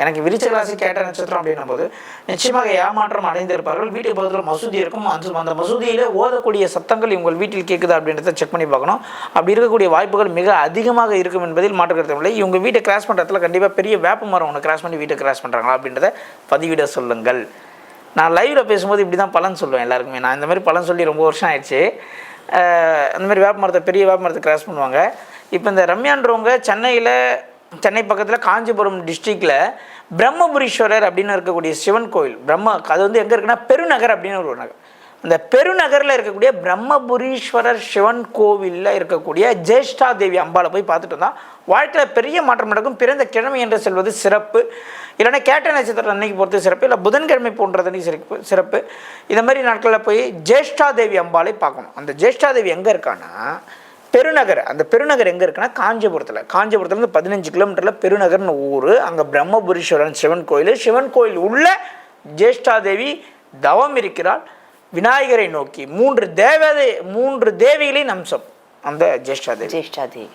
எனக்கு விருச்சிக ராசி கேட்ட நட்சத்திரம் அப்படின்னும் போது நிச்சயமாக ஏமாற்றம் அடைந்திருப்பார்கள். வீட்டுக்கு பக்கத்தில் மசூதி இருக்கும். அந்த மசூதியில் ஓதக்கூடிய சத்தங்கள் உங்கள் வீட்டில் கேட்குதா அப்படின்றத செக் பண்ணி பார்க்கணும். அப்படி இருக்கக்கூடிய வாய்ப்புகள் மிக அதிகமாக இருக்கும் என்பதில் மாற்றுக்கருத்து. இவங்க வீட்டை கிராஸ் பண்ணுறதுல கண்டிப்பாக பெரிய வேப்ப மரம் ஒன்று கிராஸ் பண்ணி வீட்டை கிராஸ் பண்ணுறாங்களா அப்படின்றத பதிவிட சொல்லுங்கள். நான் லைவில் பேசும்போது இப்படி தான் பலன் சொல்லுவேன் எல்லாருக்குமே. நான் இந்த மாதிரி பலன் சொல்லி ரொம்ப வருஷம் ஆயிடுச்சு. அந்த மாதிரி வேப்ப மரத்தை பெரிய வேப்ப மரத்தை கிராஸ் பண்ணுவாங்க. இப்போ இந்த ரம்யான்றவங்க சென்னை பக்கத்தில் காஞ்சிபுரம் டிஸ்ட்ரிக்டில் பிரம்மபுரீஸ்வரர் அப்படின்னு இருக்கக்கூடிய சிவன் கோயில் அது வந்து எங்கே இருக்குன்னா பெருநகர் அப்படின்னு ஒரு நகர். அந்த பெருநகரில் இருக்கக்கூடிய பிரம்மபுரீஸ்வரர் சிவன் கோவிலில் இருக்கக்கூடிய ஜேஷ்டா தேவி அம்பாவை போய் பார்த்துட்டு வந்தால் வாழ்க்கையில் பெரிய மாற்றம் நடக்கும். பிறந்த கிழமை என்று செல்வது சிறப்பு. இல்லைன்னா கேட்ட நட்சத்திரம் அன்னைக்கு பொறுத்து சிறப்பு, இல்லை புதன்கிழமை போன்றது அன்றைக்கி சிறப்பு. இந்த மாதிரி நாட்களில் போய் ஜேஷ்டா தேவி அம்பாவை பார்க்கணும். அந்த ஜேஷ்டா தேவி எங்கே இருக்கான்னா பெருநகர். அந்த பெருநகர் எங்கே இருக்குன்னா காஞ்சிபுரத்துலேருந்து 15 கிலோமீட்டரில் பெருநகர்னு ஊர். அங்கே பிரம்மபுரீஸ்வரன் சிவன் கோயில் உள்ள ஜேஷ்டா தேவி தவம் இருக்கிறாள். விநாயகரை நோக்கி 3 தேவிகளின் அம்சம் அந்த ஜேஷ்டா தேவி.